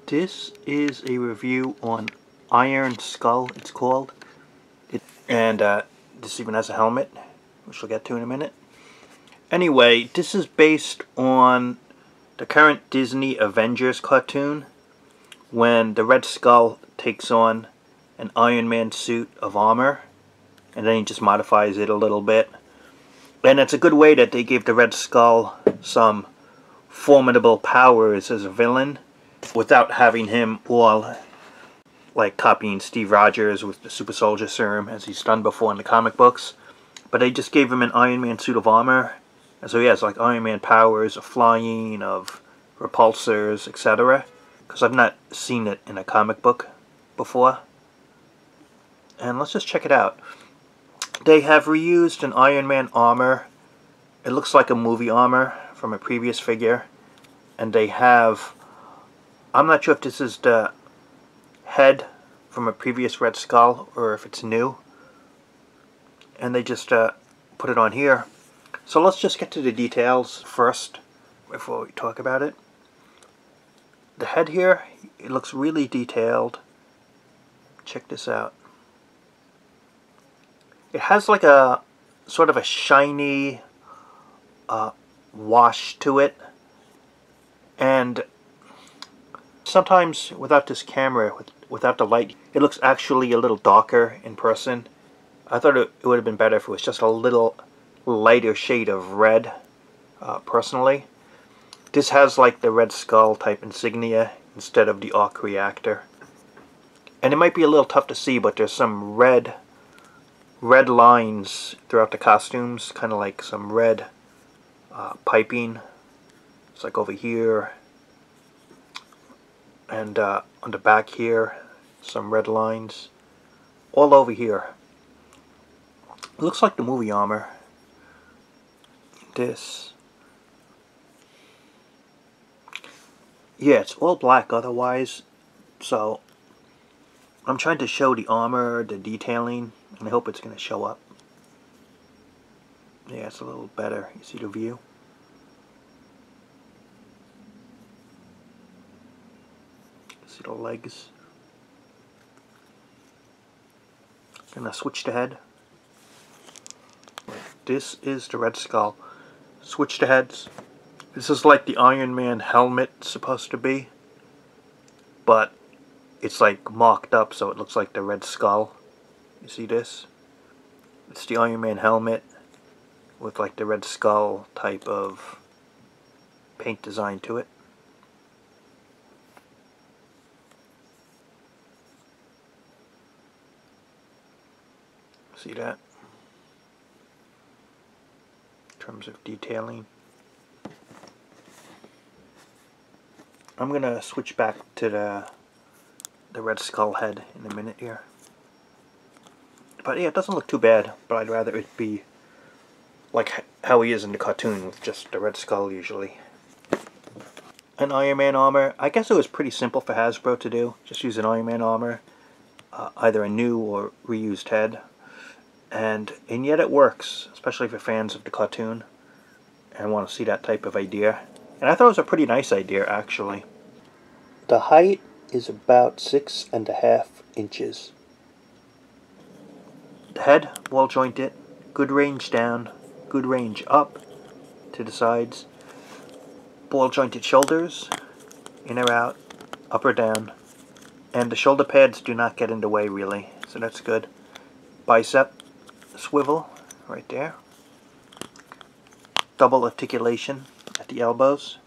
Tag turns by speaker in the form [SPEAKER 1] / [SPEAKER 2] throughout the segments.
[SPEAKER 1] This is a review on Iron Skull, it's called. This even has a helmet, which we'll get to in a minute. Anyway, this is based on the current Disney Avengers cartoon, when the Red Skull takes on an Iron Man suit of armor, and then he just modifies it a little bit. And it's a good way that they gave the Red Skull some formidable powers as a villain, without having him all like copying Steve Rogers with the super soldier serum as he's done before in the comic books. But they just gave him an Iron Man suit of armor, and so he has like Iron Man powers of flying, of repulsors, etc. Because I've not seen it in a comic book before. And let's just check it out. They have reused an Iron Man armor. It looks like a movie armor from a previous figure. And they have, I'm not sure if this is the head from a previous Red Skull or if it's new. And they just put it on here. So let's just get to the details first before we talk about it. The head here, it looks really detailed. Check this out. It has like a sort of a shiny wash to it. And sometimes without this camera, without the light, it looks actually a little darker in person. I thought it would have been better if it was just a little lighter shade of red, personally. This has like the Red Skull type insignia instead of the arc reactor. And it might be a little tough to see, but there's some red lines throughout the costumes, kind of like some red piping. It's like over here, and on the back here, some red lines all over here. It looks like the movie armor. This, yeah, it's all black otherwise, so I'm trying to show the armor, the detailing, and I hope it's going to show up. Yeah, it's a little better. You see the view? See the legs? Gonna switch the head. This is the Red Skull. Switch the heads. This is like the Iron Man helmet supposed to be, but it's like mocked up so it looks like the Red Skull. You see this? It's the Iron Man helmet with like the Red Skull type of paint design to it. See that? In terms of detailing. I'm gonna switch back to the Red Skull head in a minute here. But yeah, it doesn't look too bad, but I'd rather it be like how he is in the cartoon with just the Red Skull usually. An Iron Man armor. I guess it was pretty simple for Hasbro to do. Just use an Iron Man armor, either a new or reused head. And yet it works, especially for fans of the cartoon and want to see that type of idea. And I thought it was a pretty nice idea, actually. The height is about 6.5 inches. The head, wall jointed, good range down, good range up to the sides. Ball jointed shoulders, in or out, up or down. And the shoulder pads do not get in the way really, so that's good. Bicep swivel right there. Double articulation at the elbows.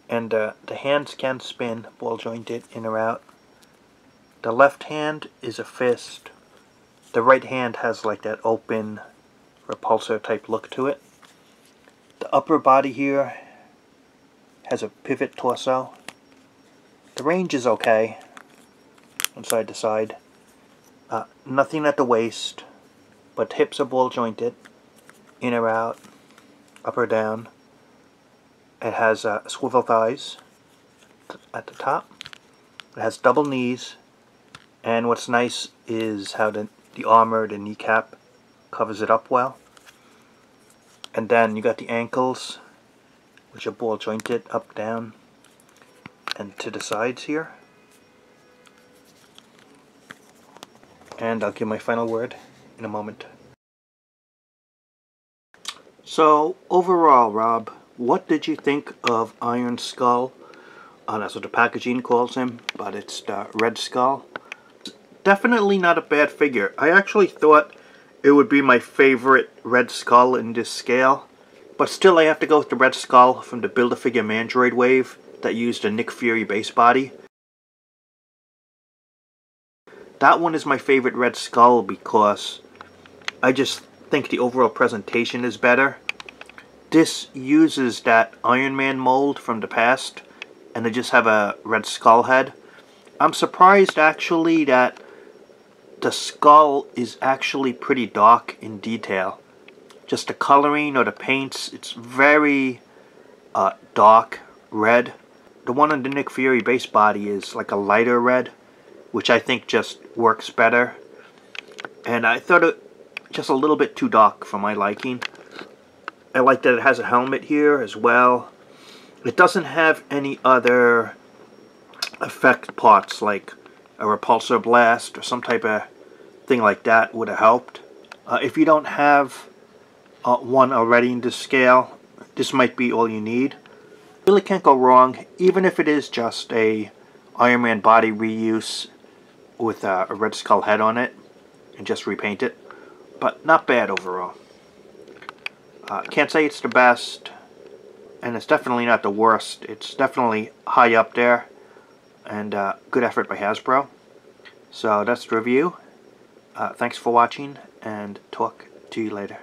[SPEAKER 1] And the hands can spin, ball jointed, in or out. The left hand is a fist. The right hand has like that open repulsor type look to it. The upper body here has a pivot torso. The range is okay from side to side. Nothing at the waist, but hips are ball jointed, in or out, up or down. It has swivel thighs at the top. It has double knees, and what's nice is how the armor, the kneecap, covers it up well. And then you got the ankles, which are ball jointed up, down. and to the sides here. And I'll give my final word in a moment. So, overall, Rob, what did you think of Iron Skull? That's what the packaging calls him, but it's the Red Skull. Definitely not a bad figure. I actually thought it would be my favorite Red Skull in this scale, but still I have to go with the Red Skull from the Build-A-Figure Mandroid wave that used a Nick Fury base body. That one is my favorite Red Skull because I just think the overall presentation is better. This uses that Iron Man mold from the past, and they just have a Red Skull head. I'm surprised actually that the skull is actually pretty dark in detail. Just the coloring or the paints, it's very dark red. The one on the Nick Fury base body is like a lighter red, which I think just works better. And I thought it just a little bit too dark for my liking. I like that it has a helmet here as well. It doesn't have any other effect parts like a repulsor blast or some type of thing like that would have helped. If you don't have one already in this scale, this might be all you need. Really can't go wrong, even if it is just a Iron Man body reuse with a Red Skull head on it and just repaint it. But not bad overall. Can't say it's the best, and it's definitely not the worst. It's definitely high up there, and good effort by Hasbro. So that's the review. Thanks for watching, and talk to you later.